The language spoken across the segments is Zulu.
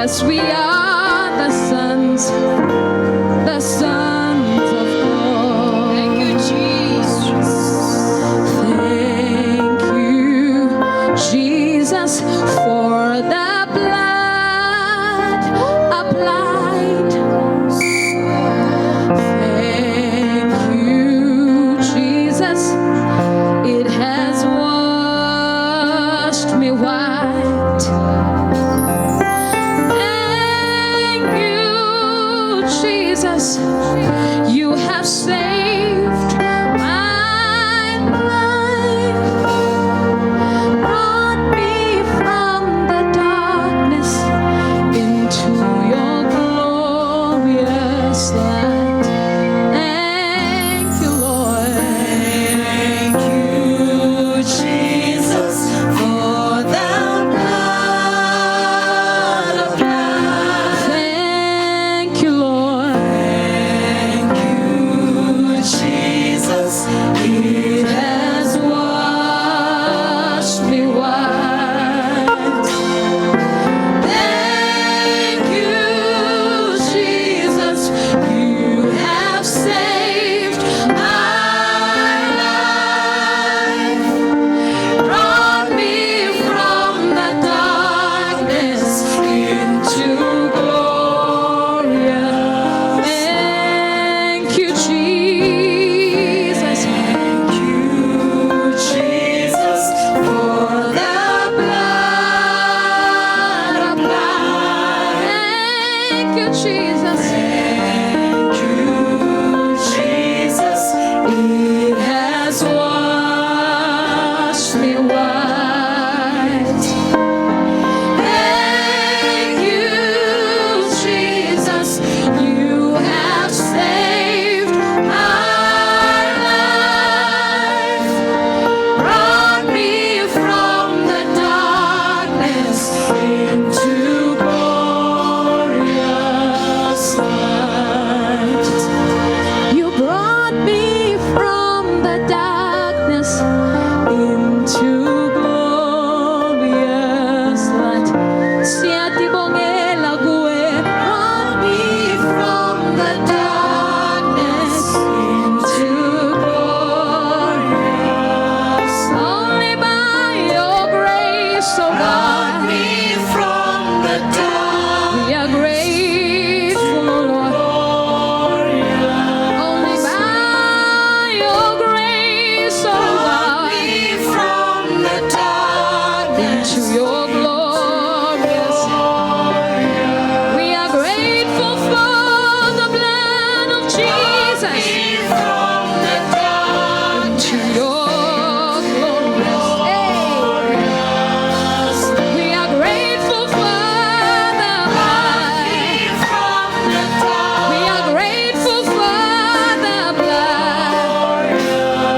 Yes, we are the sons of God. Thank you, Jesus. Thank you, Jesus, for the blood applied. Thank you, Jesus. It has washed me white. Thank you, Jesus. You have saved my life, brought me from the darkness into your glorious light. Thank you, Lord. Thank you, Jesus, for the blood applied. Thank you, Lord. Thank you, Jesus. It has washed me white. Thank you, Jesus. You have saved my life, brought me from the darkness into glory. Thank you, Jesus. Thank you, Jesus, for the blood applied. Thank you, Jesus. Thank you, Jesus. It has washed me white. Thank you, Jesus. You have saved my life, brought me from the darkness into glorious light. You brought me from the darkness into glorious light. Siyatibongela kuwe. Brought me from the darkness into glorious. Only by your grace, oh God. Me from the dark. We are grateful, Lord. Only by your grace, oh God. Me from the dark into your glorious. We are grateful for the blood of Jesus. From the dark to your glorious. We are grateful for the blood. From the dark. We are grateful for the blood.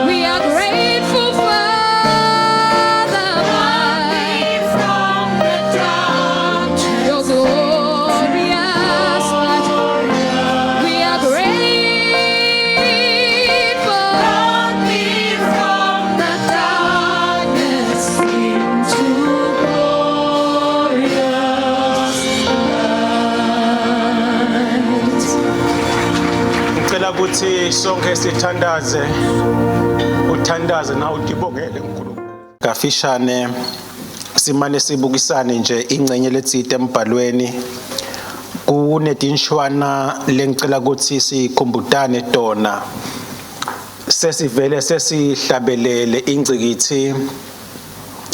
We are grateful for the blood. From the dark to your glorious light. We are grateful. Brought me from the darkness into glorious light. Ngicela ukuthi sonke sithandaze, uthandaze na udibongele uNkulunkulu. Kafishane simane sibukisane nje ingcenye letsite embhalweni. Kunetinshwana lengicela ukuthi sikhumbutane tona. Sesivele sesihlabelele ingcikithi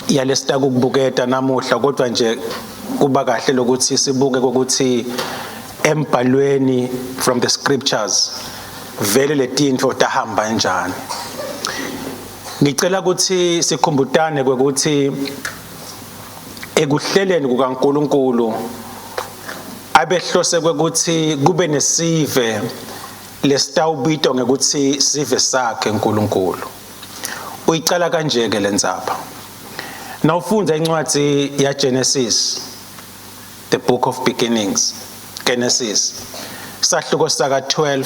yalesita ukubuketa namuhla, kodwa nje kuba kahle lokuthi sibuke ukuthi embhalweni from the scriptures vele letinto tahamba kanjani. Ngicela ukuthi sikhumbutane ukuthi ekuhleleni kukaNkulunkulu abehlose ukuthi kube nesive lesitawubito ngekuthi sive sakhe uNkulunkulu. Uyicala kanje ke lendzaba. Nawufunda incwadi ya Genesis, the book of beginnings, Genesis, sahluko saka 12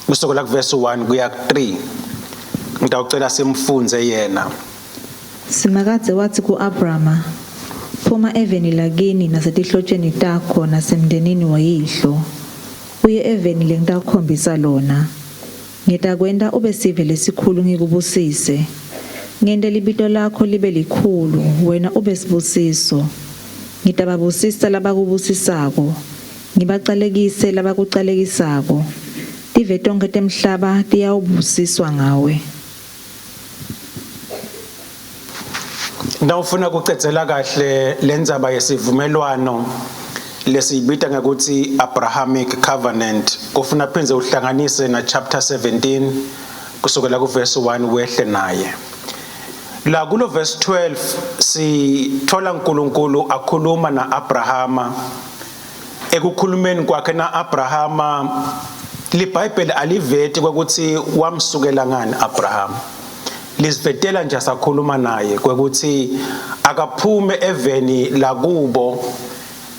kusokola verse 1 kuya 3. Ngidawucela simfunze yena. Simakadze wathi ku-Abrama, Phuma eveni lakini nasetihlotsheni takho nasemndenini wayihlo. Uye eveni lengitakukhombisa lona. Ngitakwenta ube sive lesikhulu ngikubusise. Ngente libito lakho libe likhulu, wena ube sibusiso. Ngitababusisa labakubusisako. Ngibacalekise labakucalekisako. Tive tonke temhlaba tiyawubusiswa ngawe. Nawufuna kucedzela kahle lendzaba yesivumelwano lesiyibita ngakuthi Abrahamic covenant, kufuna phinze uhlanganise na chapter 17 kusukela ku verse 1 wehle naye. La kulo verse 12 sithola uNkulunkulu akhuluma na Abrahama. Ekukhulumeni kwakhe na Abrahama, liBhayibheli aliveti ukuthi wamsukela ngani Abraham. Lisvetela nje sakhuluma naye kwekuthi akaphume eveni lakubo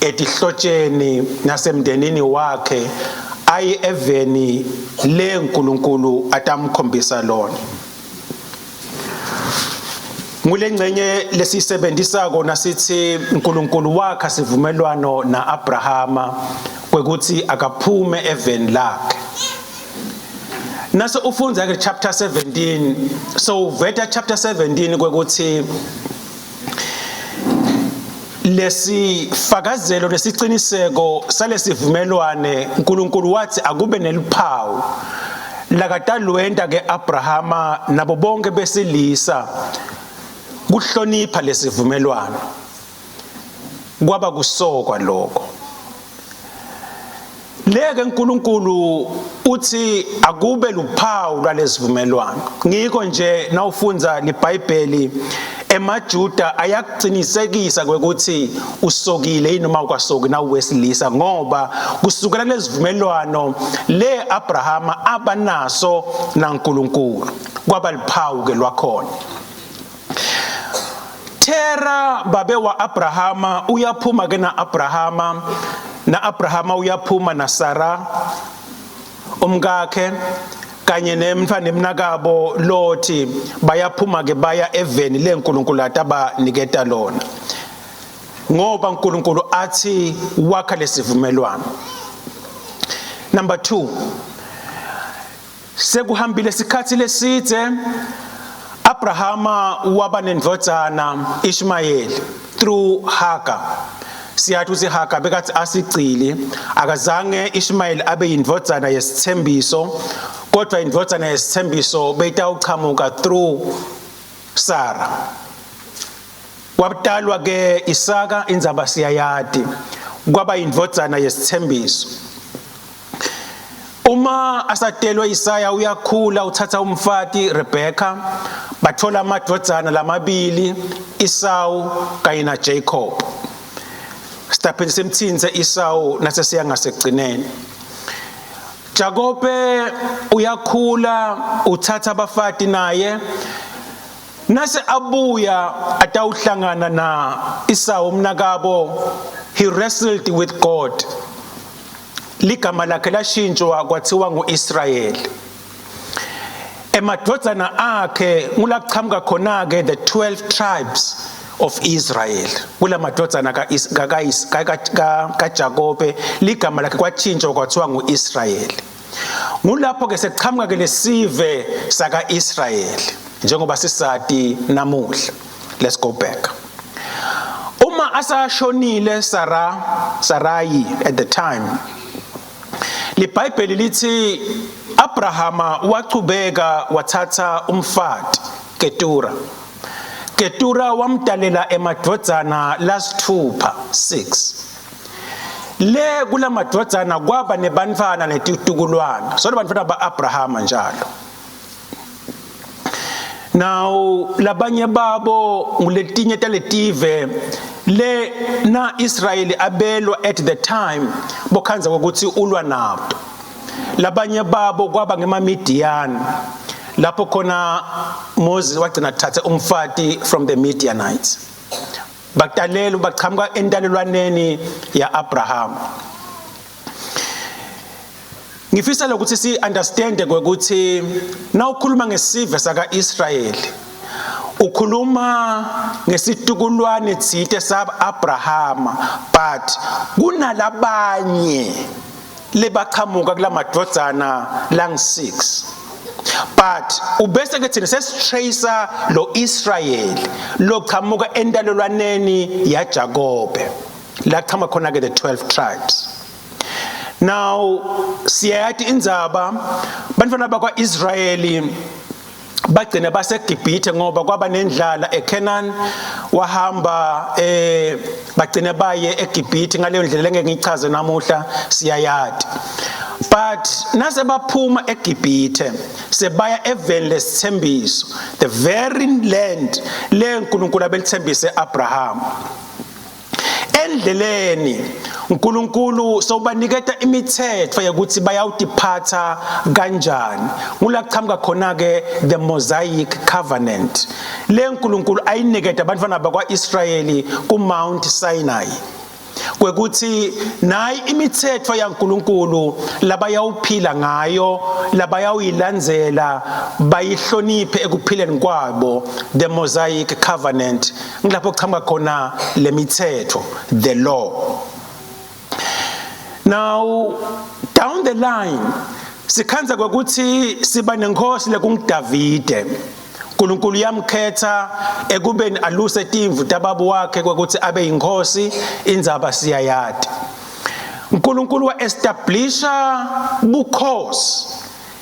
etihlotsheni nasemndenini wakhe ayi eveni le uNkulunkulu atamkhombisa lona. Ngule ngcenye lesisebenzisako nasithi uNkulunkulu wakhe sivumelwano na Abrahama kwekuthi akaphume eveni lakhe. Naso ufunza ke chapter 17, so uveta chapter 17 kwekuthi lesifakazelo lesiciniseko salesivumelwane uNkulunkulu wathi akube neliphawu lakatalwenda ke Abrahama nabo bonke besilisa kuhlonipha lesivumelwano kwaba kusokwa lokho. Leke uNkulunkulu uthi akube luphawu lwalesivumelwano. Ngiko nje nawufunza liBhayibheli emaJuda ayakucinisekisa kwekuthi usokile noma ukwasoki nawesilisa ngoba kusukela lesivumelwano le Abrahama abanaso naNkulunkulu kwaba luphawu ke lwakhona. Tera babe wa Abrahama uyaphuma ke na Abrahama uyaphuma na Sara umkakhe kanye nemnakabo Loti bayaphuma ke baya eveni leNkulunkulu atabaniketa lona ngoba uNkulunkulu athi wakha lesivumelwano. Number 2, sekuhambile isikhathi lesidze Abrahama waba nendvodzana Ishmael through Hagar. Siyathi uthi Hagar bekathi asigcili akazange Ishmael abe yindvodzana yesithembiso kodwa indvodzana yesithembiso beyitawuchamuka through Sarah. Wabutalwa ke Isaka indzaba siyayati kwaba yindvodzana yesithembiso. Uma asatelwe Isaya uyakhula uthatha umfati Rebecca bathola amadvodzana lamabili Esau kanye na Jacob. Sitaphele simthinze Esau nase siya ngasekugcineni. Jacob uyakhula uthatha abafati naye nase abuya atawuhlangana na Esau umnakabo. He wrestled with God. Ligama lakhe lashintshwa kwathiwa nguIsrayeli. Emadvodzana akhe ngulaqhamuka khona ke the 12 tribes of Israel. Kula madvodzana kaJakobe ligama lakhe kwatshintshwa kwathiwa nguIsrayeli. Ngulapho ke seqhamuka ke lesive sakaIsrayeli njengoba sisati namuhla. Let's go back. Uma asashonile Sarai at the time, liBhayibheli lithi Abrahama wachubeka wathatha umfati Ketura. Ketura wamdalela emadvodzana lasithupha 6. Le kula madvodzana kwaba nebantfana netitukulwana. So labantfana ba Abrahama njalo. Now labanye babo nguletinye taletive le na Israeli abelwa at the time bokhanza ukuthi ulwa nabo. Labanye babo kwaba ngemaMidian lapho khona Moses wagcina thatha umfati from the Midianites. Baqalela baqhamuka entalelwaneni ya Abraham. Ngifisa ukuthi si understand kwekuthi na ukhuluma ngesive saka Israel ukhuluma ngesitukulwane thite sab-Abrahama, but kunalabanye lebaqhamuka kulamadodana lang-6. But ubese ke thina sesitracer lo Israel lo qhamuka endalelwaneni yaJakobe la qhama khona ke the 12 tribes. Now siyathi indzaba bantwana bakwaIsrayeli bagcina baseGibhithe ngoba kwaba nendlala eCanaan, wahamba bagcina baye eGibhithe ngaleyo ndlela engeke ngichaze namuhla siyayati. But nase baphuma eGibhithe sebaya eveni lesithembiso, the very land leNkulunkulu abelithembise Abraham. Endleleni uNkulunkulu sobaniketa imithetho yokuthi bayawudiphatha kanjani. Ngula qhamuka khona ke the Mosaic covenant leNkulunkulu ayiniketa abantwana bakwaIsrayeli ku Mount Sinai. Kwekuthi nayi imithetho yaNkulunkulu labayawuphila ngayo, labayawilandzela, bayihloniphe ekuphileni kwabo, the Mosaic covenant. Ngilapho qhamuka khona le mithetho, the law. Now down the line sikhanza kwekuthi siba nenkosi lekunguDavide. uNkulunkulu yamkhetha ekubeni aluse timvu tababu wakhe kwekuthi abe inkosi, indzaba siyayati. uNkulunkulu wa establisha bukhosi,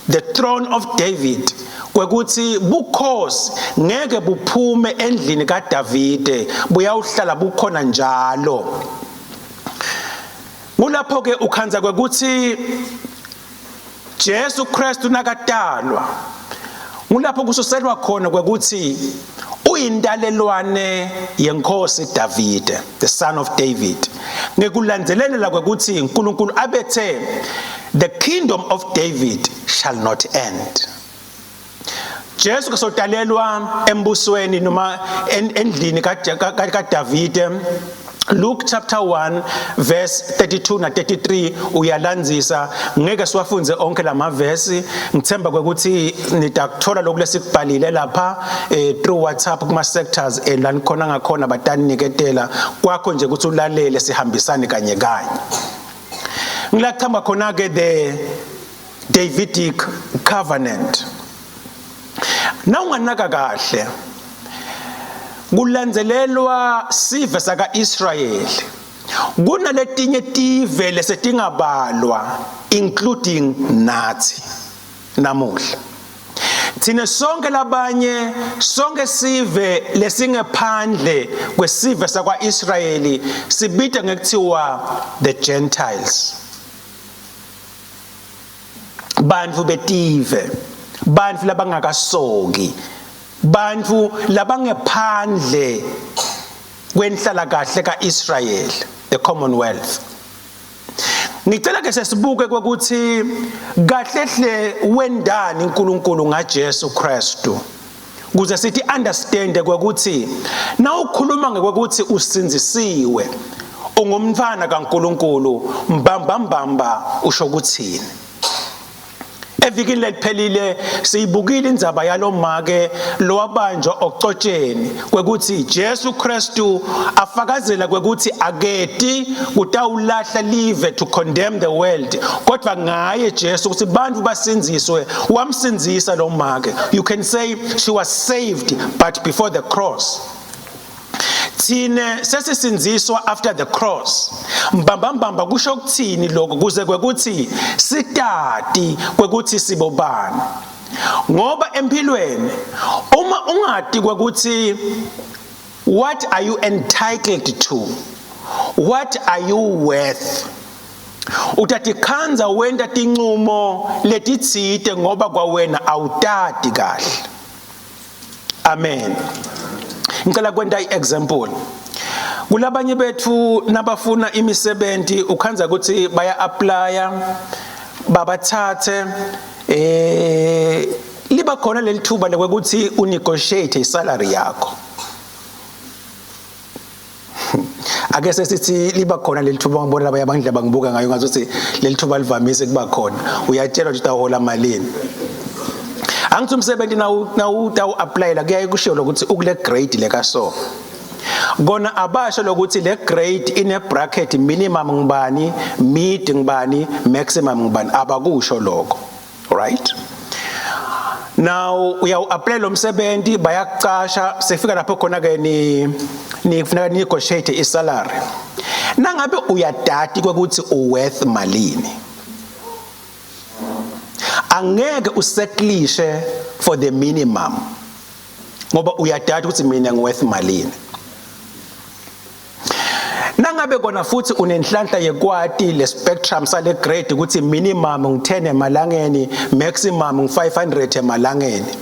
the throne of David, kwekuthi bukhosi ngeke buphume endlini kaDavide, buyawuhlala bukhona njalo. Kulapho ke ukhanza kwekuthi Jesu Kristu nakatalwa, ngulapho kususelwa khona kwekuthi uyindalelwane yenkosi Davide, the son of David. Ngekulandzelela kwekuthi uNkulunkulu abethe the kingdom of David shall not end. Jesu kasotalelwa embusweni noma endlini kaDavide. Luke chapter 1 verse 32 na 33 uyalandzisa, ngeke siwafunze onke lamavesi, ngithemba kwekuthi nitakuthola lokhu lesikubhalile lapha through WhatsApp kuma sectors la nikhona ngakhona bataniketela kwakho nje ukuthi ulalele sihambisane kanye kanye. Ngilaqhamba khona ke the Davidic covenant. Nawunganaka kahle kulandzelelwa sive saka Israel, kunaletinye tive lesetingabalwa including nathi namuhla. Thina sonke labanye, sonke sive lesingephandle kwesive sakwa Israeli sibita ngekuthiwa the Gentiles. Bantfu betive, bantfu labangakasoki, bantfu labangephandle kwenhlalakahle kaIsrael, the Commonwealth. Ngicela ke sesibuke kwekuthi kahlehle wendani uNkulunkulu ngaJesu Kristu, kuze sithi understand kwekuthi na ukhuluma ngekuthi usinzisiwe ungumntwana kaNkulunkulu, mbamba usho ukuthini. Evikini lephelile siyibukile indzaba yalomake lowabanjwa ocotsheni kwekuthi Jesu Kristu afakazela kwekuthi aketi kutawulahla live to condemn the world, kodwa ngaye Jesu ukuthi bantu basinziswe, wamsinzisa lomake. You can say she was saved but before the cross. Thine sesisinziswa after the cross. Mbamba kusho ukuthini lokho, kuze kwekuthi sitati kwekuthi sibobani. Ngoba empilweni uma ungati kwekuthi what are you entitled to, what are you worth, utatikhanza wenda tinqumo letitsite ngoba kwawena awutati kahle. Amen. Ngicela kwenta i-example. Kulabanye bethu nabafuna imisebenzi ukhanza ukuthi baya applya babathathe liba khona lelithuba lokuthi unegotiate isalary yakho. Ake sesithi liba khona lelithuba ngibona labanye abangidla bangibuka ngayo ngathi lelithuba livamise kuba khona. Uyatshelwa ukuthi uhola malini. angithi umsebenzi nawu applyela kuyaye kusho ukuthi ukule grade leka so kona abasho lokuthi le grade ine bracket minimum ngibani, mid ngibani, maximum ngibani, abakusho lokho. Right? Now uyawu apply lo msebenzi bayakucasha sefika lapho khona ke ni kufanele negotiate isalary. Nangabe uyadati ukuthi uworth malini, angeke usetlishe for the minimum ngoba uyadati ukuthi mina ngiworth malini. Nangabe kona futhi unenhlanhla yekwati le spectrum sale grade ukuthi minimum ngi10 emalangeni, maximum ngi500 emalangeni,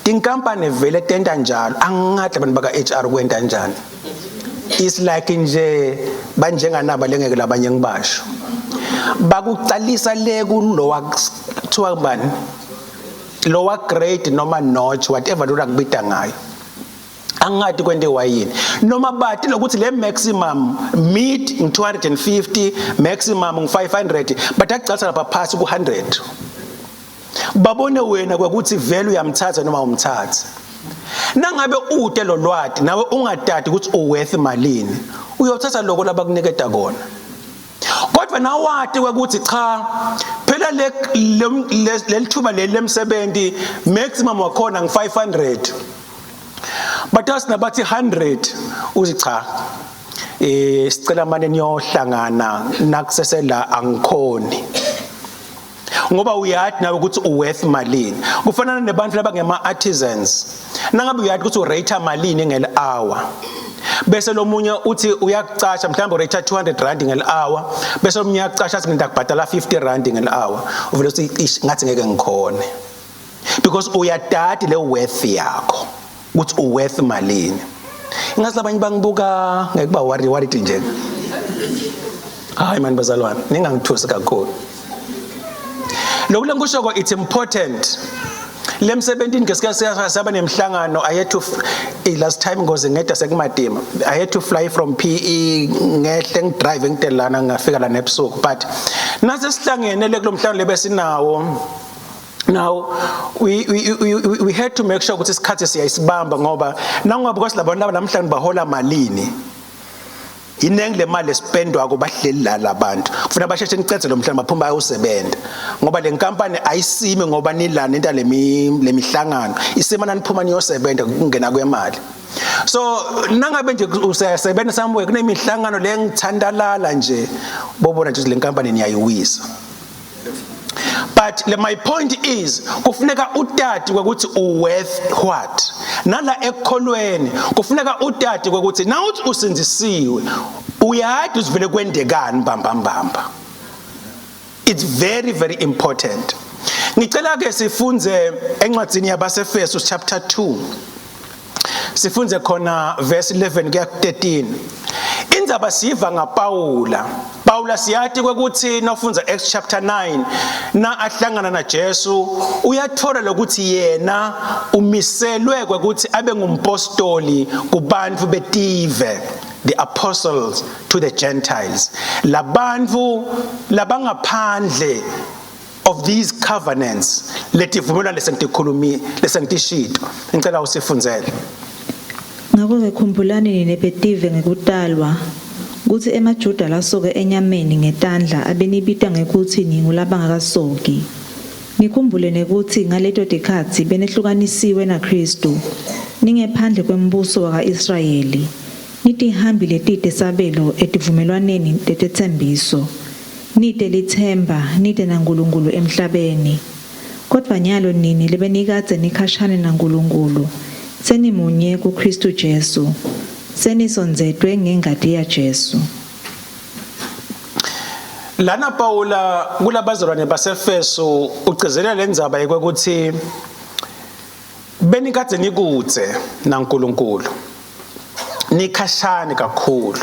tinkampani vele tenta njalo. Angathi abantu baka HR kwenta njani, is like nje banjenganaba lengeke labanye ngibasho bakucalisa le kulowa kuthiwa kubani, lower grade noma notch whatever lokubita ngayo, angathi kwente wayini noma bathi lokuthi le maximum mid ngi250, maximum ngi500, but akucalisa lapha phasi ku100. Babone wena ukuthi value yamthatha noma umthatha. Nangabe ude lo lwadi nawe ungadadi ukuthi uworth malini, uyothatha lokho labakuniketa kona. Kodwa nawati ukuthi cha phela le lithuba lemsebenzi maximum wakhona ngi500, but asinabathi 100 uthi cha sicela manje niyohlangana nakusesela angikhoni, ngoba uyathi nawe ukuthi uworth malini. Kufanana nebantu labangema artisans, nangabe uyathi ukuthi urate malini ngel hour, bese lo munye uthi uyakucasha mhlawumbe urate 200 rand ngel hour, bese omunye uyacasha athi ngidakubhadala 50 rand ngel hour, uvele uthi ngathi ngeke ngikhone, because uyadati le worth yakho ukuthi uworth malini. Ingathi labanye bangibuka ngeke ba worried nje. Hayi man bazalwane, ningangithusi kakhulu. Lokho lengushoko it's important. Lemsebentini ngesikhathi siyaba nemhlangano, I had to last time ngoze ngeda sekumadima, I had to fly from PE ngehle ngidrive ngitelana ngafika la nebusuku, but nase sihlangene le kulomhlangano lebesinawo. Now we had to make sure ukuthi isikhathi siyayisibamba ngoba nangoba because labantu laba namhlanje bahola malini, inengi le mali espendwa kubahleli labantu kufuna basheshe nicethe lo mhlaba baphuma bayosebenta ngoba le nkampani ayisime ngoba nilana into lemihlangano isemana niphuma niyosebenza kungena kwemali. So nangabe nje usebenza somewhere kunemihlangano le ngithandalala nje bobona nje le nkampani niyayiwisa. But my point is kufuneka utati ukuthi uworth what, nala ekholweni kufuneka utati ukuthi nawuthi usinzisiwe uyadi usivele kwendekani mbambambamba. It's very very important. Ngicela ke sifunze encwadini yabaseFesu chapter 2, sifunze khona verse 11 kuya 13. Indzaba siva ngaPaula. Paula siyathi ukuthi nofunza Acts chapter 9 na ahlangana na Jesu uyathola lokuthi yena umiselwe ukuthi abe ngumpostoli kubantu betive, the apostles to the Gentiles, labantu labangaphandle of these covenants letivumelwano lesentikhulumi lesentishito. Ngicela usifunzele. Ngakho khumbulani nebetive ngekutalwa ukuthi emaJuda lasoke enyameni ngetandla abenibita ngekuthi ngingulabangakasoki. Nikhumbule nekuthi ngaleto dekhathi benehlukanisiwe naKristu ningephandle kwembuso wakaIsrayeli, nitihambile tide sabelo etivumelwaneni tetethembiso, nite lithemba nite naNkulunkulu emhlabeni. Kodwa nyalo nini lebenikadze nikhashane naNkulunkulu, senimunye kuKristu Jesu, senisonzetwe ngengadi yaJesu. Lana Paula kulabazalwane baseFesu ugcizelela lendzaba ukuthi benikadze nikudze naNkulunkulu, nikhashane kakhulu,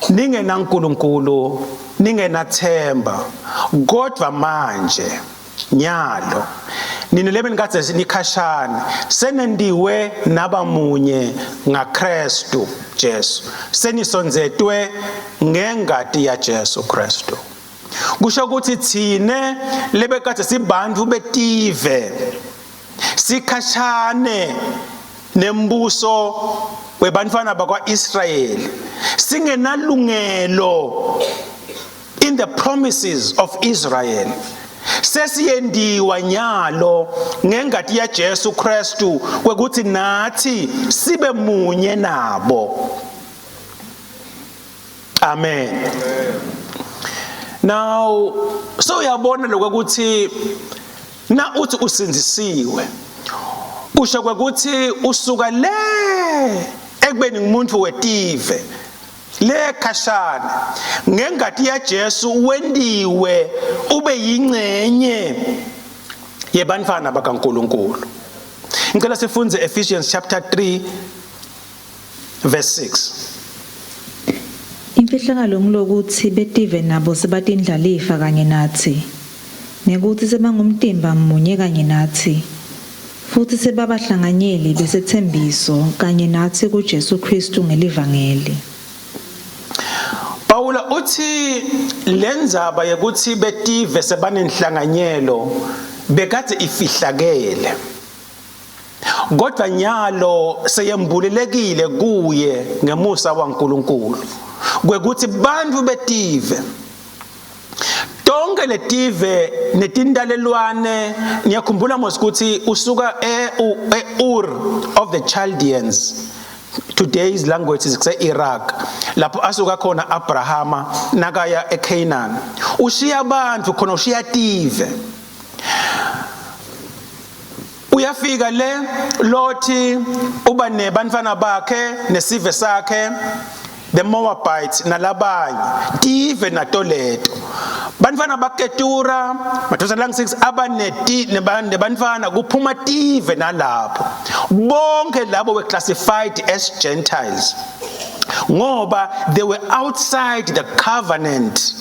ningenaNkulunkulu, ningenathemba, kodwa manje nyalo nini lebenikadze nikhashane senendiwe nabamunye ngaKristu Jesu, senisonzetwe ngengadi yaJesu Kristu. kusho ukuthi thine lebekade sibandvu betive sikhashane nembuso webantfwana bakwa-Israyeli singenalungelo in the promises of Israel, sesiyendiwa nyalo ngengati ya Jesu Kristu kwekuthi nathi sibe munye nabo. Amen. Now so uyabona lokuthi na uthi usinzisiwe usho kwekuthi usuka le ekubeni ngumuntu wetive le khashana ngengati ya Jesu wendiwe ube yingcenye yebantfwana bakaNkulunkulu. Ngicela sifunze Ephesians chapter 3 verse 6. Imfihlakalo ngilokuthi betive nabo sebatindlalifa kanye nathi nekuthi sebangumtimba munye kanye nathi futhi sebabahlanganyeli besethembiso kanye nathi kuJesu Kristu ngelivangeli. Paula uthi lenzaba yekuthi betive sebanenhlanganyelo bekade ifihlakele kodwa nyalo seyembulelekile kuye ngemusa waNkulunkulu kwekuthi bantfu betive tonke letive netindalelwane ngiyakhumbula mos ukuthi usuka Ur of the Chaldeans, today's language is Iraq, lapho asuka khona Abrahama nakaya eCanaan ushiya abantu khona ushiya tive uyafika le Loti uba nebantfana bakhe nesive sakhe the Moabites nalabanye tive natoleto bantfana baketura mathosalang 6 abaneti nebantfana kuphuma tive nalapho bonke labo were classified as Gentiles ngoba they were outside the covenant.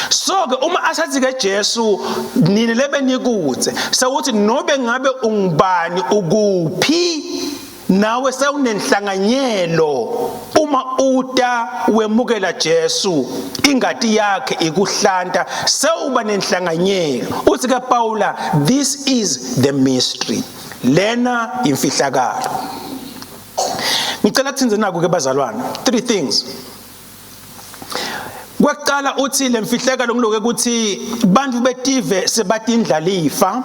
So ke uma asathi ke Jesu nini lebe nikutse sewuthi nobe ngabe ungubani ukuphi nawe sewunenhlanganyelo uma uta wemukela Jesu ingati yakhe ikuhlanta sewuba nenhlanganyelo. Uthi ke Paula, this is the mystery, lena imfihlakalo. Ngicela kuthinze naku ke bazalwana 3 things. Kwaqala uthi lemfihlakalo ngiloke ukuthi bantu betive sebatindlalifa.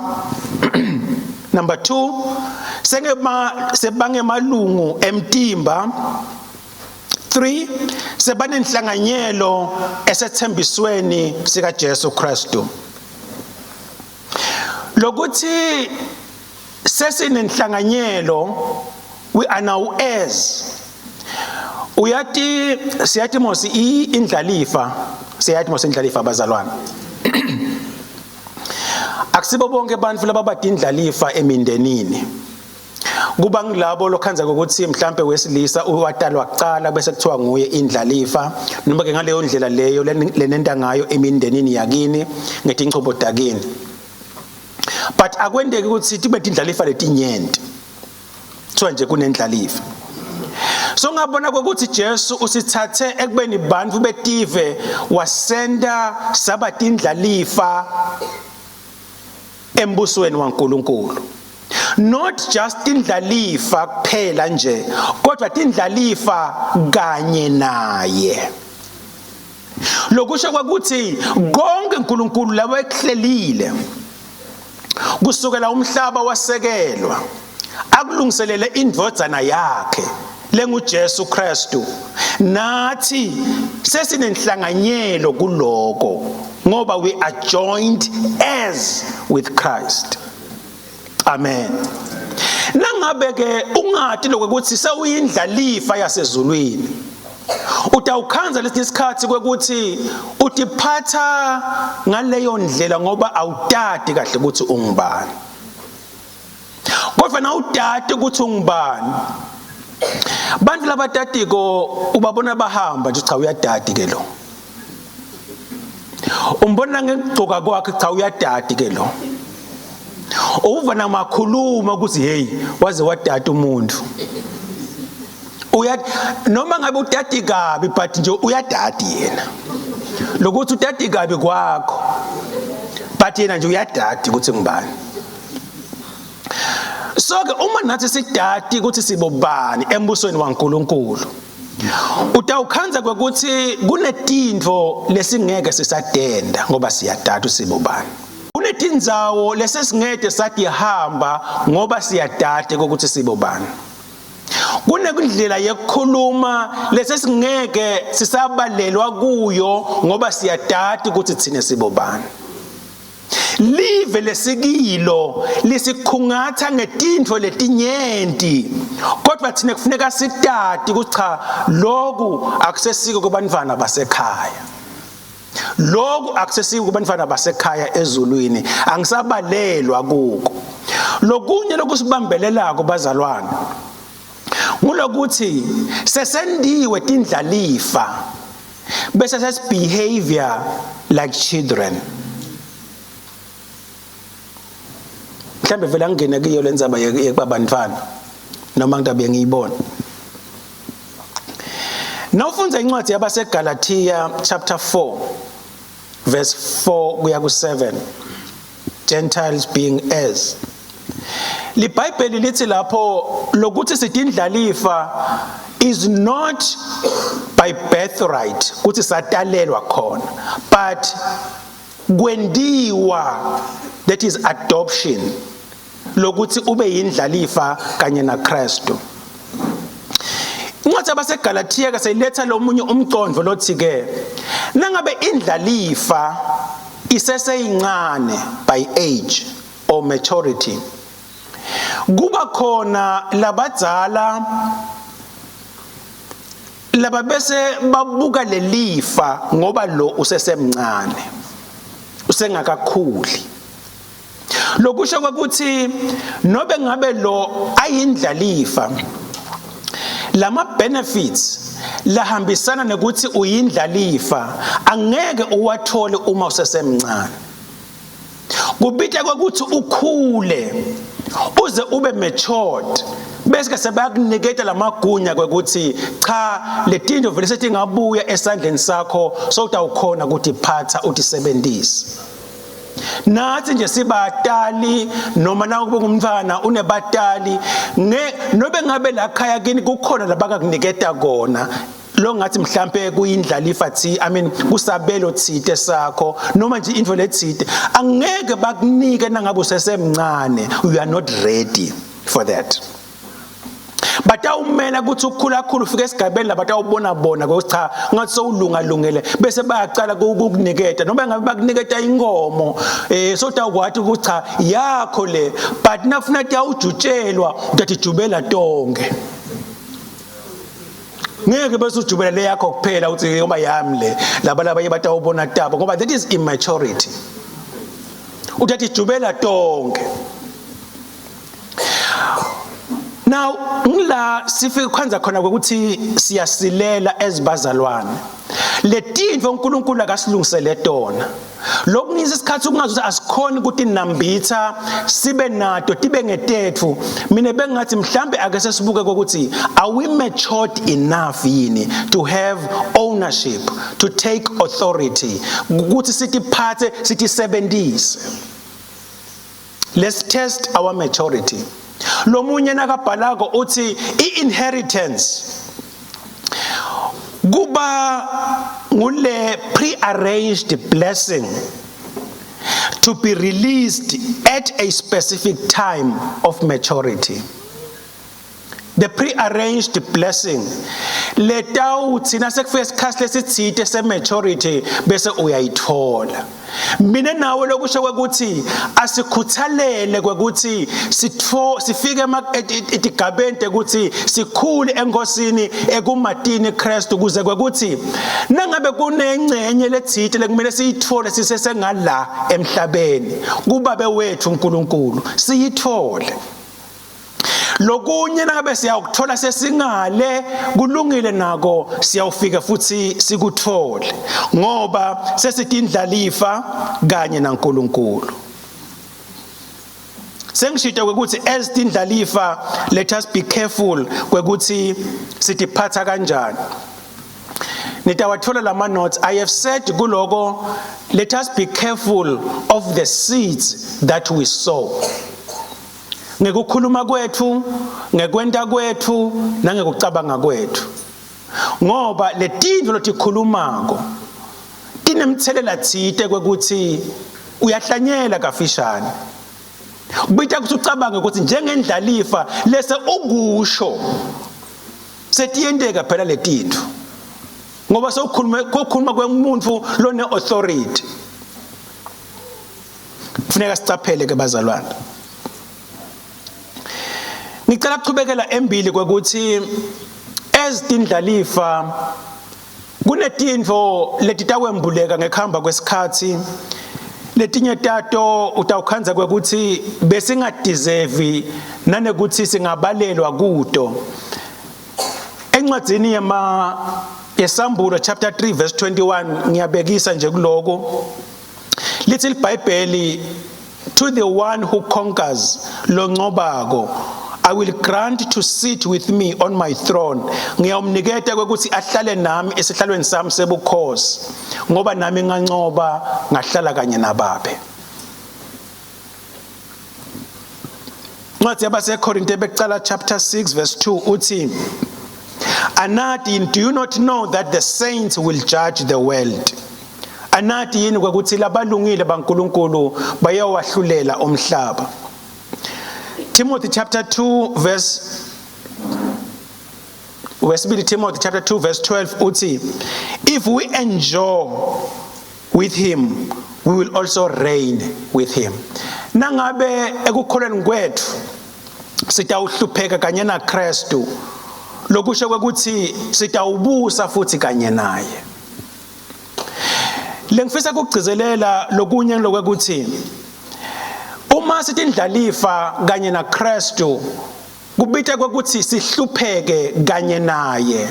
Number 2, sebange malungu emtimba. 3, sebanenhlanganyelo esethembisweni sika Jesu Kristu. Lokuthi sesinenhlanganyelo, we are now heirs. Uyati siyathi mos indlalifa bazalwana. Akusibo bonke abantu lababadindlalifa emindenini. Kuba ngilabo lokhanza ukuthi mhlambe wesilisa uwatalwa kuqala bese kuthiwa nguye indlalifa noma ke ngaleyo ndlela leyo lenenda ngayo emindenini yakini ngetincobo dakini. But akwendeki ukuthi tibe indlalifa letinyenti. Kuthiwa nje kunendlalifa. So ngabona ukuthi Jesu usithathe ekubeni bantu betive wasenda sabatindlalifa embusweni waNkulunkulu. Not just indlalifa kuphela nje kodwa indlalifa kanye naye. Lokusho kwakuthi konke uNkulunkulu lawehlelile kusukela umhlaba wasekelwa akulungiselele indvodzana yakhe lenguJesu Kristu, nathi sesinenhlanganyelo kuloko ngoba we are joined as with Christ. Amen. Nangabe ke ungathi lokuthi sewuyindlalifa yasezulwini utawukhanza lesikhathi kwekuthi utiphatha ngaleyo ndlela ngoba awutati kahle ukuthi ungubani. Kodwa na utati ukuthi ungubani. Bantu labatatiko ubabona bahamba nje cha uyadadi ke lo. Umbona ngegcoka kwakhe cha uyadadi ke lo. Uva namakhuluma ukuthi hey waze wadada umuntu. Noma ngabe udadi kabi but nje uyadadi yena. lokuthi utati kabi kwakho but yena nje uyadadi ukuthi ngibani. So ke uma nathi sidadi ukuthi sibobani embusweni waNkulunkulu, utawukhanza ukuthi kunetinto lesingeke sisadenda ngoba siyadada sibobani. Kunetindzawo lesesingeke sadihamba ngoba siyadada ukuthi sibobani. Kunekundlela yekukhuluma lesesingeke sisabalelwa kuyo ngoba siyadada ukuthi thina sibobani. Live lesikilo lisikhungatha ngetinto letinyenti, kodwa thina kufuneka sidadi ukuthi cha lokhu akusesiko kubantwana basekhaya. Lokhu akusesiko kubantwana basekhaya ezulwini, angisabalelwa kuko. Lokunye lokusibambelelako bazalwane ngulokuthi sesendiwe tindlalifa bese sesibehavior like children. Mhlambe vele ngene kuyo lenzaba yekubabantwana noma ngitabe ngiyibona. Nawufunza incwadi yabaseGalatia chapter 4 verse 4 kuya ku7, Gentiles being heirs. LiBhayibheli lithi lapho lokuthi sidindlalifa is not by birthright kuthi satalelwa khona, but kwendiwa, that is adoption, lokuthi ube yindlalifa kanye na Kristu. Incwadi yabaseGalatia ke seyiletha lomunye umqondo lothi ke nangabe indlalifa iseseyincane by age or maturity, kuba khona labadzala laba bese babuka lelifa ngoba lo usesemncane, usengakakhuli. Lokusho ukuthi nobe ngabe lo ayindlalifa, lama benefits lahambisana nokuthi uyindlalifa angeke uwathole uma usesemncane. Kubita ukuthi ukhule uze ube matured bese sebakuniketa lamagunya ukuthi cha letinto vele sethi ngabuya esandleni sakho so utawukhona ukuthi phatha utisebenzise. Nathi nje sibatali noma nawe ngumntwana unebatali nobe ngabe la khaya kini kukhona labakakuniketa kona lo ngathi mhlambe kuyindlalifa kusabelo thite sakho noma nje into lethite angeke bakunike nangabe usesemncane, you are not ready for that. Batawumela ukuthi ukukhula khulu ufike esigabeni labatawubona bona ukuthi cha ngathi sowulungalungele bese bayacala ukukuniketa noma ngabe bakuniketa inkomo so utawukwathi ukuthi cha yakho le, but nafuna utawujutshelwa utatijubela tonke. Ngeke bese ujubela le yakho kuphela uthi ngoba yami le laba batawubona tabo ngoba that is immaturity. Utatijubela tonke. Now ngila sifike kwanza khona ukuthi siyasilela ezibazalwane letinto uNkulunkulu akasilungisele tona. Lokunisa isikhathi ukungazi asikhona ukuthi nambitha sibe nato tibe ngetethu. Mina bengathi mhlambe ake sesibuke ukuthi are we matured enough yini to have ownership, to take authority, ukuthi sitiphathe sitisebenzise. Let's test our maturity. Lomunye nakabhalako uthi inheritance kuba ngule prearranged blessing to be released at a specific time of maturity. The prearranged blessing letawuthi nasekufika isikhathi lesithite sematurity bese uyayithola. Mina nawe lokusho ukuthi asikhuthalele ukuthi sifike etigabeni ukuthi sikhule enkosini ekumatini Kristu kuze ukuthi nangabe kunengcenye lethite lekumele siyithole sisesengala emhlabeni kubabe wethu uNkulunkulu siyithole. Lokunye nangabe siyakuthola sesingale kulungile nako siyawufika futhi sikuthole ngoba sesitindlalifa kanye naNkulunkulu. Sengishito ukuthi as tindlalifa let us be careful kwekuthi sitiphatha kanjani. nitawathola lama notes. I have said kuloko, let us be careful of the seeds that we sow. Ngekukhuluma kwethu, ngekwenta kwethu, nangekucabanga kwethu. Ngoba letindlu lotikhulumako tinemthelela tsite kwekuthi uyahlanyela kafishane. Kubita ukuthi ucabange ukuthi njengendlalifa lese ukusho setiyenteka phela letindlu. Ngoba sokukhuluma kwemuntu lone authority. Kufuneka sicaphele ke bazalwane. Ngicela ukuchubekela embili kwekuthi ezindlalifa kunetindvo letitakwembuleka ngekhamba kwesikhathi. Letinye tato utawukhanza kwekuthi besingadeserve nanekuthi singabalelwa kuto. Encwadzini yesambulo chapter 3 verse 21 ngiyabekisa nje kuloko. Lithi iBhayibheli, to the one who conquers lonqobako I will grant to sit with me on my throne. Ngiyawumniketa kwekuthi ahlale nami esihlalweni sami sebukhosi ngoba nami ngancoba ngahlala kanye nababe. Ncwadi yabaseKorinte bekucala chapter 6 verse 2 uthi, Anati, do you not know that the saints will judge the world? Anati yini kwekuthi labalungile baNkulunkulu bayawahlulela umhlaba. Timothy chapter 2 verse 12 uthi, if we endure with him we will also reign with him. Nangabe ekukholweni kwethu sitawuhlupheka kanye na Kristu, lokusho kwekuthi sitawubusa futhi kanye naye. Lengifisa ukugcizelela lokunye lokwekuthi uma sithi indlalifa kanye na Kristu kubita kwekuthi sihlupheke kanye naye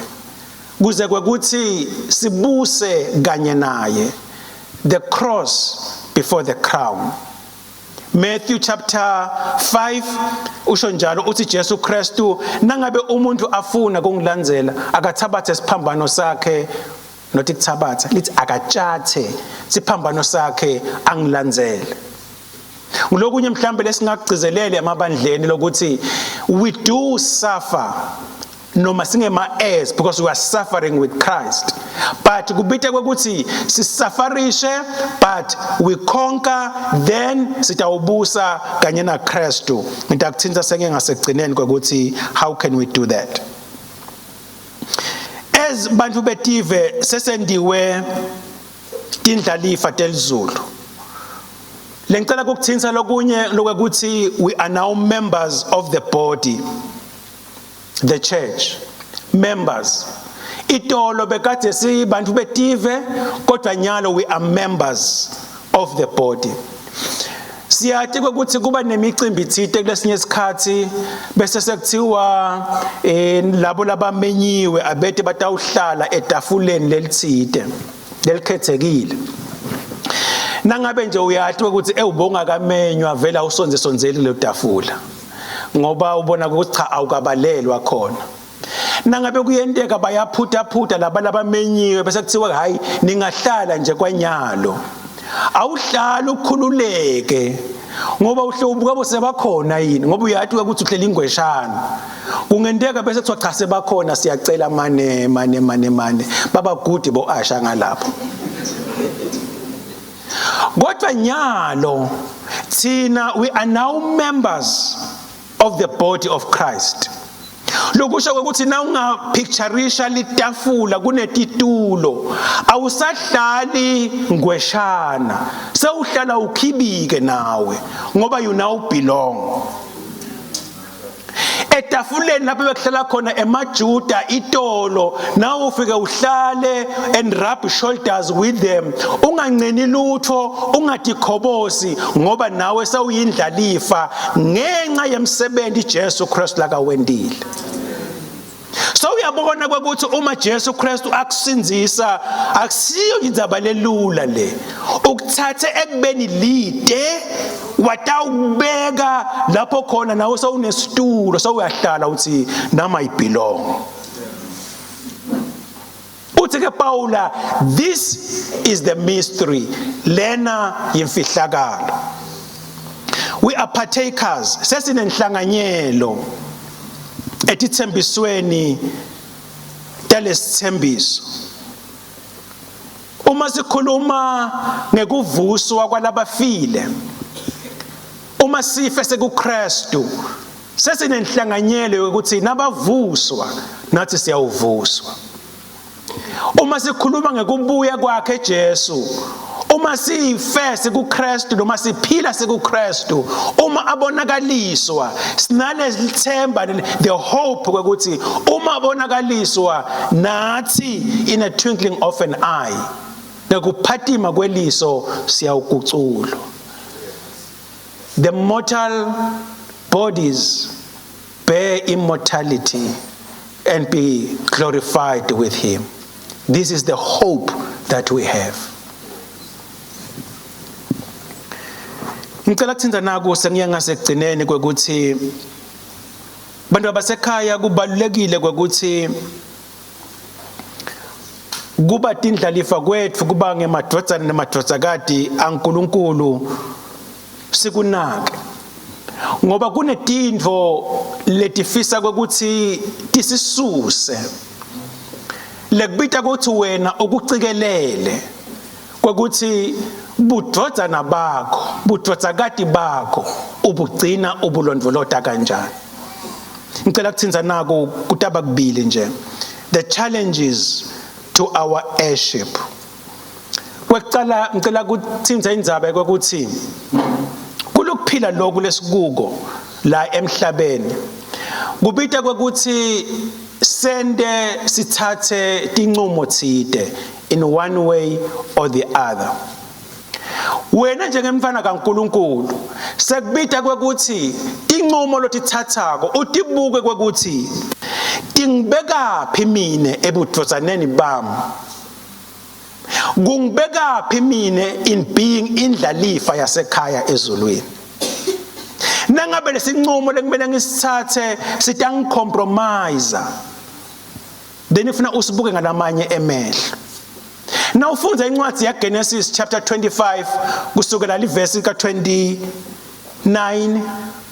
kuze kwekuthi sibuse kanye naye. The cross before the crown. Matthew chapter 5 usho njalo uthi Jesu Kristu nangabe umuntu afuna kungilandzela akathabathe isiphambano sakhe, nothi kuthabatha lithi akatshathe isiphambano sakhe angilandzele. Ngulokunye mhlambe lesingakugcizelele amabandleni lokuthi we do suffer noma singema heirs because we are suffering with Christ, but kubite kwekuthi sisufarishe but we conquer, then sitawubusa kanye na Kristu. Ngitakuthinta senge ngasekugcineni kwekuthi how can we do that? As bantu betive sesendiwe tindlalifa telizulu. Lengicela ukukuthinta lokunye lokuthi we are now members of the body, the church. Members. Itolo bekade si bantu betive kodwa nyalo we are members of the body. Siyathi ukuthi kuba nemicimbi ithite kulesinye isikhathi bese sekuthiwa labo labamenyiwe abete batawuhlala etafuleni lelithite lelikhethekile. Nangabe nje uyathi ukuthi ubonga kamenywa vela usonzeli le tafula ngoba ubona ukuthi cha awukabalelwa khona. Nangabe kuyenteka bayaphutha laba labamenyiwe bese kuthiwa hayi ningahlala nje kwanyalo. Awuhlala ukhululeke ngoba uhlobo kwabo sebakhona yini ngoba uyathi ukuthi uhlela ingweshana. Kungenteka bese kuthiwa cha sebakhona siyacela mane baba good bo asha ngalapho. Kodwa nyalo thina we are now members of the body of Christ. Lokusho ukuthi na ungapictureisha litafula kunetitulo awusahlali ngweshana sewuhlala ukhibike nawe ngoba you now belong. Etafuleni lapho bekuhlala khona emaJuda itolo nawe ufike uhlale and rub shoulders with them, unganceni lutho ungatikhobosi ngoba nawe sewuyindlalifa ngenxa yemsebenzi Jesu Kristu lakawendile. So uyabona ukuthi uma Jesu Kristu akusinzisa akusiyo indzaba lelula le ukuthathe ekubeni lide watawubeka lapho khona nawe sewunesitulo sewuyahlala uthi nama I belong. Uthi ke uPaula, this is the mystery, lena yimfihlakalo. We are partakers, sesinenhlanganyelo etithembisweni talesithembiso. Uma sikhuluma ngekuvuswa kwalabafile, uma sife sekuKristu, sesinenhlanganyelo yokuthi nabavuswa nathi siyawuvuswa. Uma sikhuluma ngekubuya kwakhe Jesu, uma sife sekuKristu noma siphila sekuKristu, uma abonakaliswa, sinalethemba, the hope ukuthi uma abonakaliswa nathi in a twinkling of an eye, nekuphatima kweliso siyawukuculwa. The mortal bodies bear immortality and be glorified with him. This is the hope that we have. Ngicela kuthinta naku sengiya ngasekugcineni kwekuthi bantu abasekhaya kubalulekile kwekuthi kuba tindlalifa kwethu kuba ngemadvodzana nemadvodzakati aNkulunkulu sikunake, ngoba kunetindvo letifisa kwekuthi tisisuse, lekubita ukuthi wena ukucikelele kwekuthi budvodzana bakho budvodzakati bakho ubugcina ubulondvolota kanjani. Ngicela kuthinza naku kutaba kubili nje, the challenges to our heirship. Kwekucala ngicela kuthinza indzaba kwekuthi kulokuphila lokhu lesikuko la emhlabeni kubita kwekuthi sende sithathe tinqumo tsite in one way or the other. Wena njengemfana kaNkulunkulu sekubita kwekuthi tinqumo lotithathako utibuke kwekuthi tingibekaphi mina ebudvodzaneni bami, kungibekaphi mina in being indlalifa yasekhaya ezulwini. Nangabe lesinqumo lekumele ngisithathe sitangicompromise, then ifuna usibuke ngalamanye emehlo. Now ufunda incwadi yaGenesis chapter 25 kusukela livesi ka29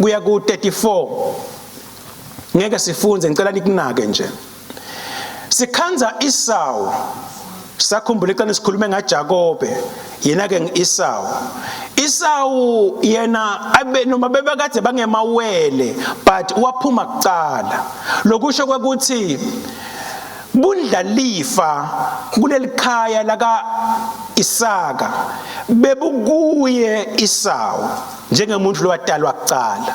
kuya ku34. Ngeke sifunze, ngicela nikunake nje. Sikhanza Esau, sakhumbula xa nisikhulume ngaJakobe, yena ke ngiEsau. Esau yena abe noma bebekade bangemawele but waphuma kucala. Lokusho kwekuthi bundlalifa kulelikhaya laka Isaka bebukuye Esau njengemuntu lowatalwa kucala.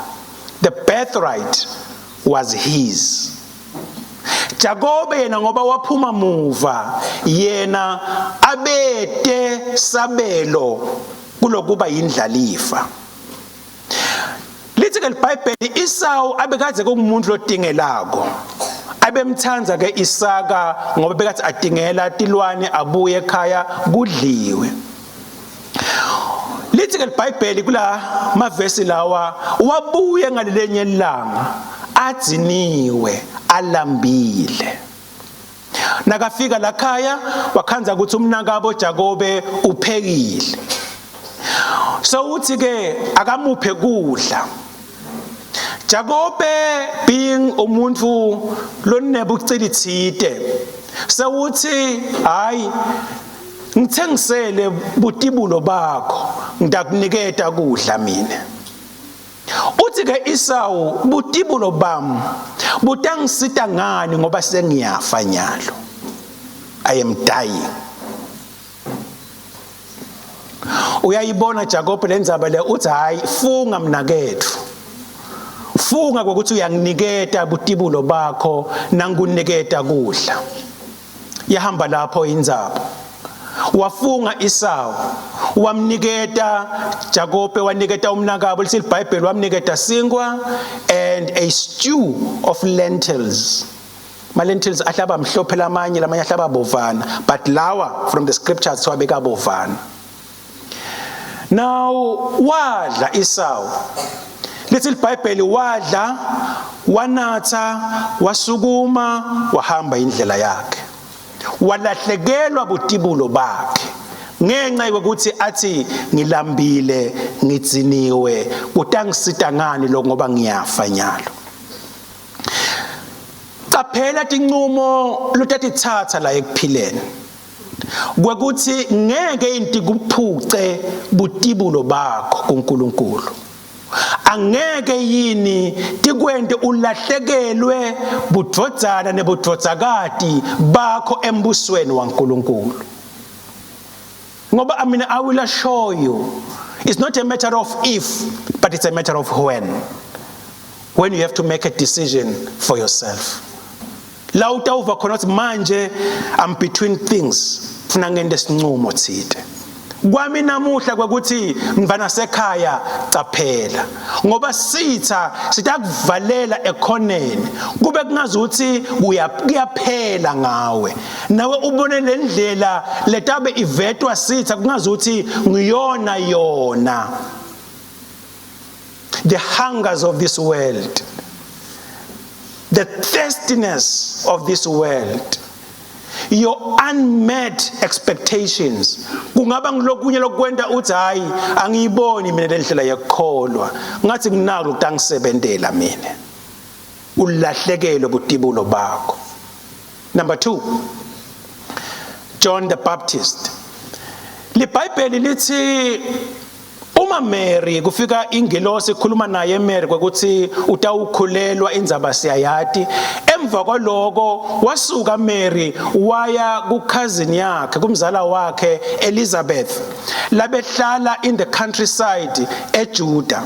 The birthright was his. Jakobe yena ngoba waphuma muva, yena abete sabelo kulokuba yindlalifa. Lithi ke iBhayibheli Esau abekade kungumuntu lodingelako, abemthanza ke Isaka ngoba bekathi adingela tilwane abuye ekhaya kudliwe. Lithi ke iBhayibheli kula mavesi lawa wabuye ngalelenye ilanga adziniwe alambile. Nakafika lakhaya wakhanza ukuthi umnakabo Jakobe uphekile, so uthi ke akamuphe kudla. Jakobe being umuntu lonebucilithite, so uthi hayi ngithengisele butibulo bakho ngidakuniketa kudla mina. Uthi ke Esau, butibulo bami butangisita ngani ngoba sengiyafa nyalo, I am dying. Uyayibona Jakobe lenzaba le, uthi hayi funga mnakethu, funga ukuthi uyanginiketa butibulo bakho nanguniketa kudla. Yahamba lapho indzaba, wafunga Esau, wamniketa Jakobe, waniketa umnakabo. Lithi iBhayibheli wamniketa singwa and a stew of lentils. Ma lentils ahlaba mhlophe, lamanye ahlaba bovana, but lawa from the scriptures swabeka bovana. Now wadla Esau. Lithi iBhayibheli wadla, wanatha, wasukuma, wahamba indlela yakhe. walahlekelwa butibulo bakhe ngenxa yokuthi athi ngilambile ngitsiniwe kutangisita ngani lokho ngoba ngiyafa nyalo. Qaphela tinqumo lutatithatha la ekuphileni kwekuthi ngeke inti kuphuce butibulo bakho kuNkulunkulu. Angeke yini tikwente ulahlekelwe budvodzana nebudvodzakati bakho embusweni waNkulunkulu. Ngoba I will assure you, it's not a matter of if, but it's a matter of when you have to make a decision for yourself. La utawuva khona ukuthi manje I'm between things, funa ngende sinqumo thide. Kwami namuhla kwekuthi mvana sekhaya caphela ngoba sitakuvalela ekhoneni kube kungazuthi kuyaphela ngawe nawe ubone lendlela letabe ivetwa sitha kungazuthi ngiyona yona. The hungers of this world, the thirstiness of this world, your unmet expectations kungaba ngilokunye lokwenda uthi hayi angiyiboni mina lendlela yekukholwa ngathi nginako ukutangisebentela mina ulahlekelwe butibulo bakho. Number 2, John the Baptist. LiBhayibheli lithi uma Mary kufika ingelosi ikhuluma naye Mary kwekuthi utawukhulelwa indzaba siyayati. Emva kwaloko wasuka Mary waya kucousin yakhe kumzala wakhe Elizabeth labehlala in the countryside eJuda.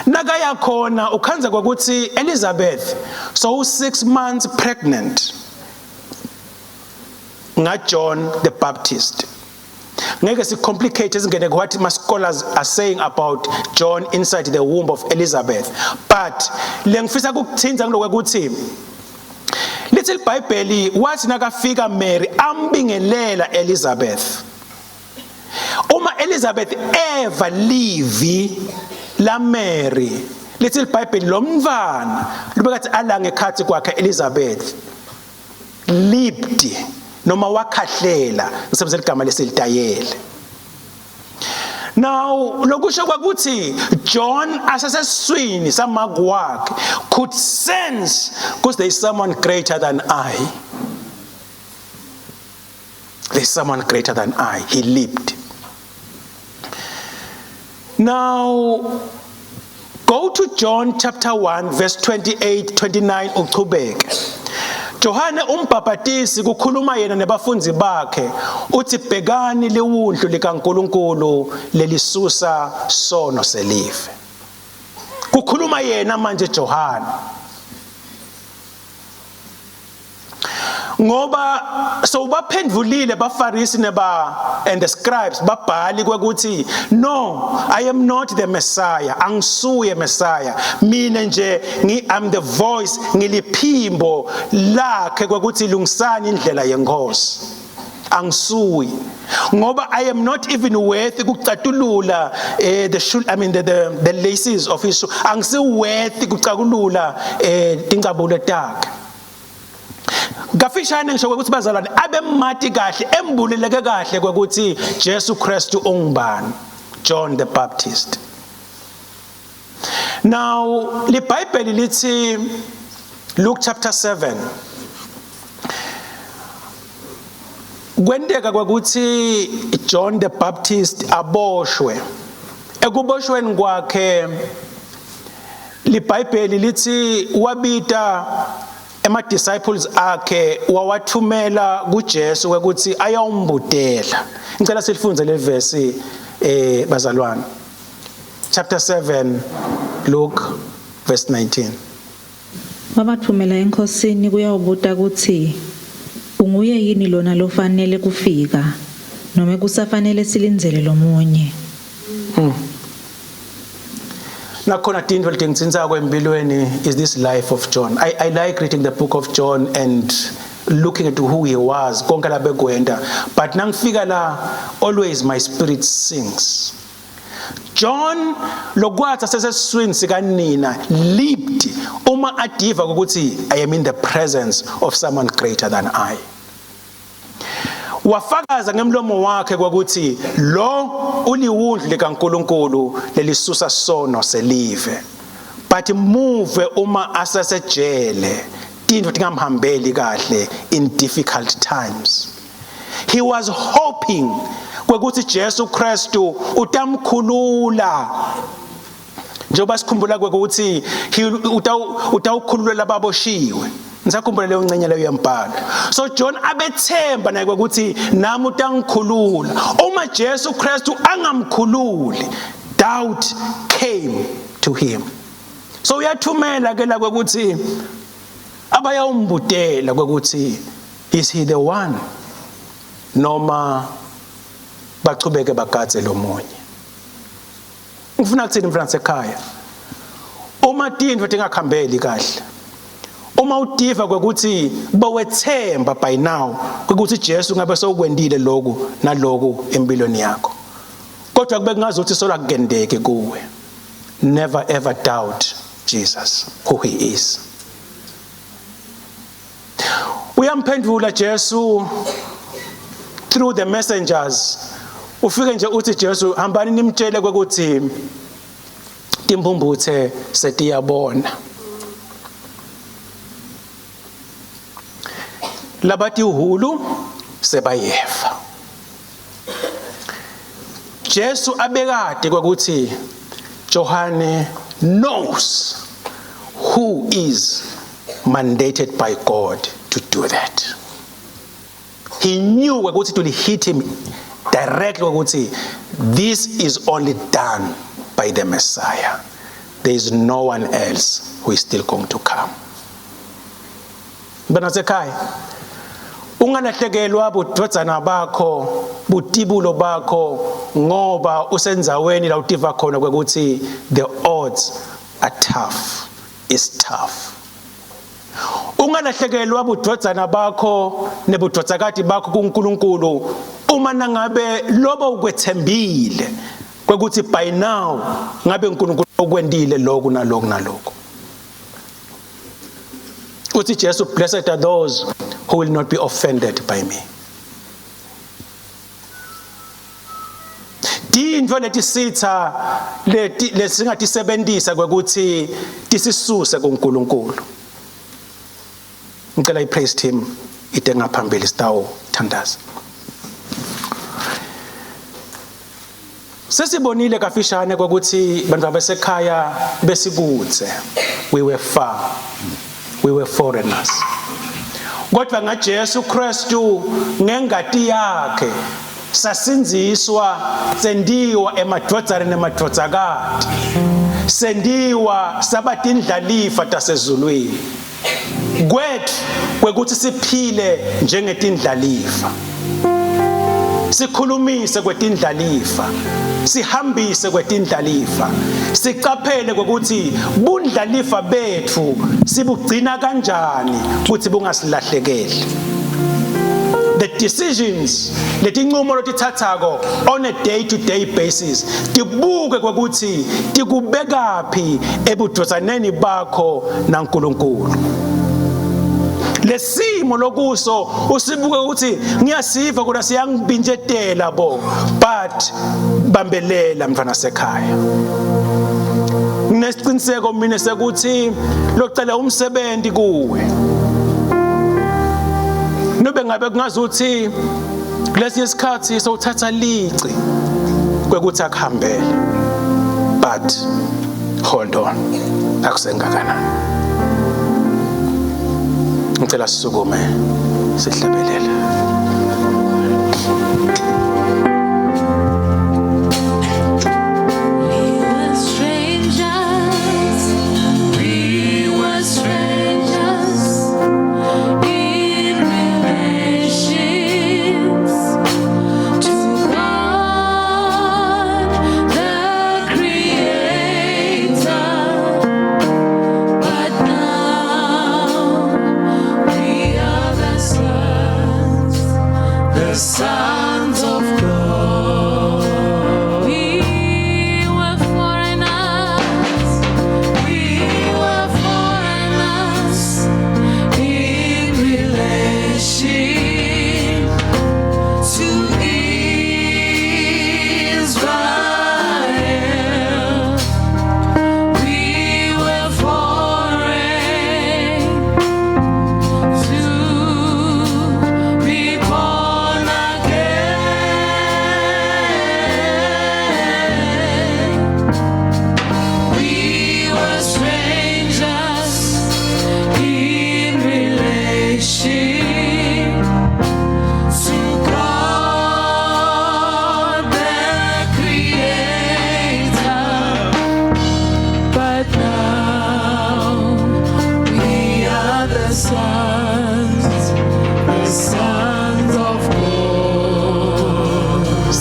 Nakaya khona ukhanza kwekuthi Elizabeth so 6 months pregnant nga John the Baptist. Ngeke si complicate isingene what my scholars are saying about John inside the womb of Elizabeth, but lengifisa ukuthinza ngokuthi little Bible wathi nakafika Mary ambingelela Elizabeth. Uma Elizabeth ever leave la Mary, little Bible lomvana lubekathi alange khathi kwakhe Elizabeth leaped noma wakhahlela ngisebenzisa igama lesilitayele. Now lokusho kwakuthi John asaseswini samakwakhe could sense because there is someone greater than I. There is someone greater than I. He leaped. Now go to John chapter 1 verse 28, 29 uchubeke. Johane umbhaphatisi kukhuluma yena nebafunzi bakhe uthi bhekani lewundlu likaNkulunkulu lelisusa sono selive. Kukhuluma yena manje Johane. Ngoba so baphendvulile baFarisi and the scribes babhali kwekuthi no, I am not the Messiah, angisuye Messiah, mina nje I'm the voice ngiliphimbo lakhe kwekuthi lungisani indlela yenkosi, angisuye. Ngoba I am not even worth ukucatulula the laces of his shoe, angisiworth ukucakulula tincabulo takhe. Ngafishane ngisho ukuthi bazalwane abemati kahle embuleleke kahle kwekuthi Jesu Kristu ongubani, John the Baptist. Now LiBhayibheli lithi Luke chapter 7 kwenteka kwekuthi John the Baptist aboshwe. Ekuboshweni kwakhe LiBhayibheli lithi wabita disciples akhe wawathumela kuJesu ukuthi ayawumbudela. Ngicela silifunze le verse bazalwane. Chapter 7 Luke verse 19. Babathumela enkosini kuyawubuta ukuthi unguye yini lona lofanele kufika noma kusafanele silinzele lomunye. Nakhona tindlu letingitsinza kwempilweni is this life of John. I like reading the book of John and looking at who he was konke labekwenda, but nangifika la always my spirit sings. John lokwatha seseswini sikanina leaped uma adiva ukuthi I am in the presence of someone greater than I. wafakaza ngemlomo wakhe ukuthi lo uliwundlu likaNkuluNkulu lelisusa sono selive. But move uma asasejele tintfo tingamhambeli kahle in difficult times. He was hoping ukuthi Jesu Kristu utamkhulula. Njengoba sikhumbula ukuthi utawukhulula lababoshiwe. Ngisakhumbula leyo ncenya leyo yembhalo. So John abethemba naye ukuthi nami utangikhulula. Uma Jesu Kristu angamkhululi, doubt came to him. So uyathumela ke la ukuthi abayawumbutela ukuthi is he the one noma bachubeke bagadze lomunye. Ngifuna ukuthini mfana sekhaya? Uma tintfo tingakhambeli kahle, uma udiva ukuthi bowethemba by now ukuthi Jesu ngabe sokwendile lokhu nalokhu empilweni yakho, kodwa kube kungazuthi sola kugendeke kuwe, never ever doubt Jesus who he is. Uyamphendula Jesu through the messengers. Ufike nje uthi Jesu hambani nimtshele ukuthi timbumbuthe setiyabona. Labathi uhulu sebayeva. Jesu abekade ukuthi Johane knows who is mandated by God to do that. He knew ukuthi it will hit him directly ukuthi this is only done by the Messiah. There is no one else who is still going to come. Bana sekhaya, ungalahlekelwa budvodzana bakho, butibulo bakho ngoba usendzaweni la utiva khona ukuthi the odds are tough. It's tough. Ungalahlekelwa budvodzana bakho nebudvodzakati bakho kuNkulunkulu uma nangabe lobo ukwethembile ukuthi by now ngabe uNkulunkulu okwendile lokhu nalokhu nalokhu. Uthi Jesu, blessed are those who will not be offended by me. Tintfo letisitha lesingatisebentisa kwekuthi tisisuse kuNkulunkulu. Ngicela i-praise team ite ngaphambili sitawu thandaza. Sesibonile kafishane ukuthi bantu abasekhaya besikutse, we were far, we were foreigners. Kodwa ngaJesu Kristu ngengati yakhe sasinziswa, sendiwa emadvodzane nemadvodzakati, sendiwa sabatindlalifa tasezulwini. Kwethu kwekuthi siphile njengetindlalifa, sikhulumise kwetindlalifa, sihambise kwetindlalifa, siqaphele ukuthi bundlalifa bethu sibugcina kanjani ukuthi bungasilahlekeli. The decisions letinqumo lotithathako on a day-to-day basis tibuke kwekuthi tikubekaphi ebudvodzaneni bakho naNkulunkulu. Lesimo lokuso usibuke ukuthi ngiyasiva kodwa siyangibinjetela bo, but bambelela mfana sekhaya. Nesiqiniseko mina sekuthi locela umsebenzi kuwe. Nobe ngabe kungazuthi kulesi isikhathi sowuthatha lici kwekuthi akuhambele, but hold on, akusengakanani. Ngicela sisukume sihlabelele. But now we are the sons.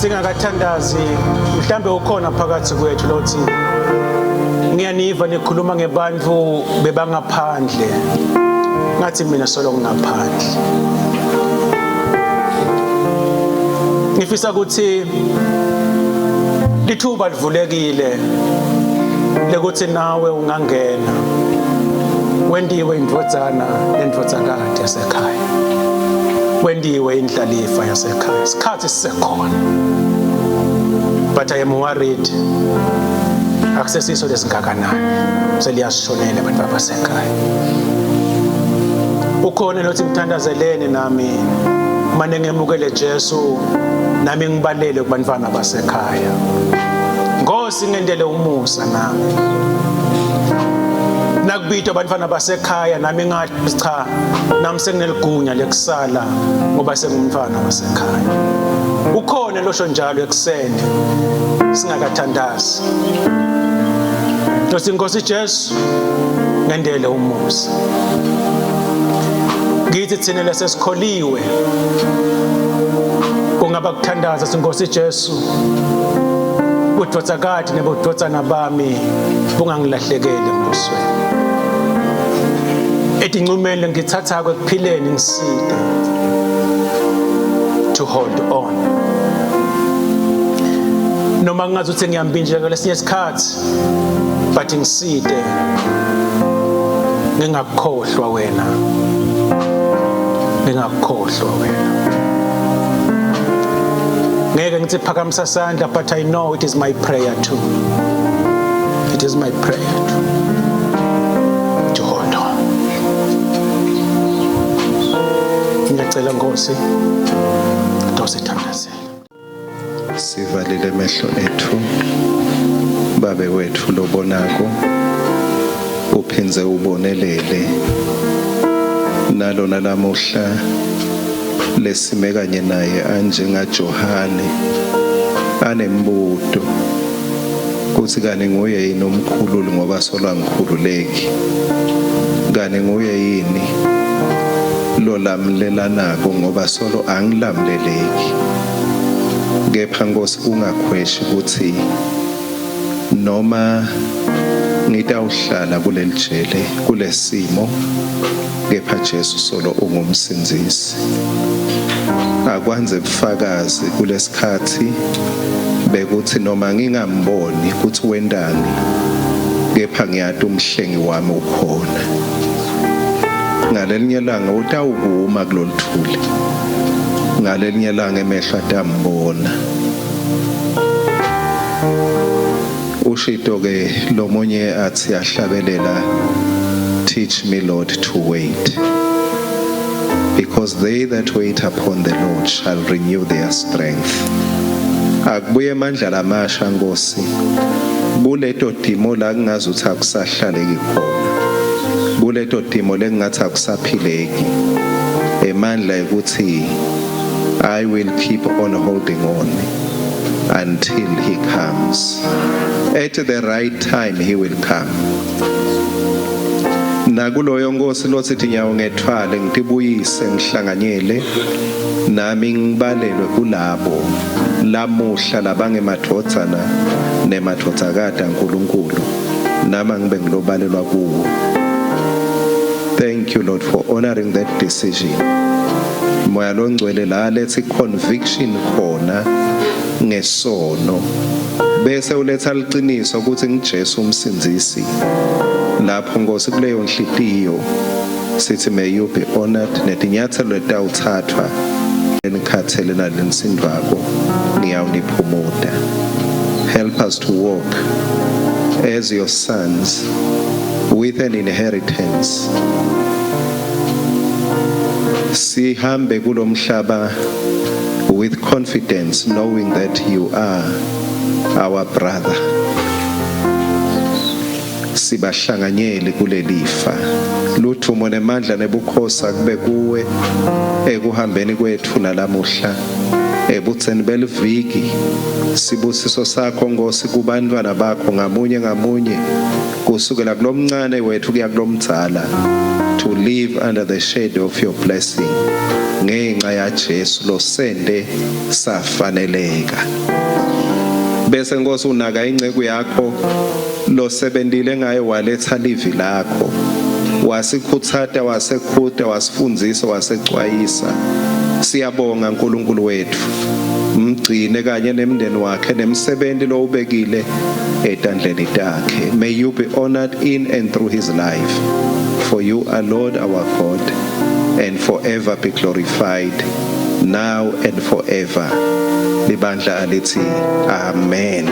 singakathandazi mhlambe ukhona phakathi kwethu lothi ngiyaniva nikhuluma ngebantu bebangaphandle ngathi mina solo ngaphandle. Ngifisa ukuthi lithuba livulekile lekuthi nawe ungangena wendiwe indvodzana nendvodzakade yasekhaya, wendiwe indlalifa yasekhaya, isikhathi sisekhona. But I am worried akusesiso lesingakanani seliyasishonela abantu basekhaya. Ukhona lothi ngithandazelene nami manje ngemukele Jesu nami ngibalele kubantwana basekhaya. Nkosi ngendele umusa nami nakubita abantwana basekhaya nami ngathi cha nami sengineligunya lekusala ngoba sengumntwana wasekhaya. Ukhona losho njalo ekuseni singakathandazi Nkosi Nkosi Jesu ngendele umusa. Ngithi thina lesesikholiwe kungaba kuthandaza sinkosi Jesu udvodzakade nebodvodzana bami bungangilahlekele mbusweni. Etinqumele ngithatha kwekuphileni ngiside to hold on. Noma ngazuthi ngiyambinjeka lesinye isikhathi but ngiside ngingakukhohlwa wena. Ngingakukhohlwa wena. Ngeke ngithi phakamisa sandla but I know it is my prayer too. It is my prayer too. To hold on. Ngiyacela Nkosi dosithandazela. Sivalile amehlo ethu babe wethu lobonako uphenze ubonelele nalona lamuhla lesime kanye naye anjenga Johane anembuto kuthi kani nguye yini umkhululi ngoba solwa ngikhululeki, kani nguye yini lo lamlelanako ngoba solo angilamleleki. Kepha Nkosi ungakhweshi ukuthi noma ngitawuhlala kuleli jele kulesimo kepha Jesu solo ungumsinzisi. Akwenze ubufakazi kulesikhathi bekuthi noma ngingamboni ukuthi wendani kepha ngiyati umhlengi wami ukhona. Ngalelinye ilanga utawukuma kuloluthuli, ngalelinye ilanga emehlo atambona. Ushito ke lomunye athi yahlabelela, teach me Lord to wait, because they that wait upon the Lord shall renew their strength. Akubuye amandla lamasha Nkosi buleto dimo la kungazuthi akusahlaleki khona, buleto dimo lengathi akusaphileki. Emandla ukuthi I will keep on holding on until he comes. At the right time he will come. Nakuloyo Nkosi lothi nyawo ngethwale ngitibuyise ngihlanganyele nami ngibalelwe kulabo lamuhla labangemadvodzana nemadvodzakade kaNkulunkulu nama ngibe ngilobalelwa kuwo. Thank you Lord for honoring that decision. Moya lo ngcwele la lethi conviction khona ngesono bese uletha liqiniso ukuthi ngiJesu umsinzisi. Lapho Nkosi kuleyo nhliziyo sithi may you be honored netinyathelo letawuthathwa enikhathele nalenisindwako ngiyawuniphumuda. Help us to walk as your sons with an inheritance. Sihambe kulomhlaba with confidence, knowing that you are our brother. Sibahlanganyele kulelifa luthumo nemandla nebukhosi akube kuwe ekuhambeni kwethu nalamuhla ebutheni beliviki. Sibusiso sakho Nkosi kubantwana bakho ngamunye ngamunye kusukela kulomncane wethu kuya kulomdzala, to live under the shade of your blessing. ngenxa yaJesu lo sende safaneleka. Bese Nkosi unaka ingceku yakho lo sebentile ngaye waletha livi lakho, wasikhuthata, wasekhuta, wasifundzisa, wasecwayisa. Siyabonga uNkulunkulu wethu, mgcine kanye nemndeni wakhe nemsebenzi lo ubekile etandleni takhe. May you be honored in and through his life, for you are Lord our God, and forever be glorified, now and forever. Libandla alithi amen.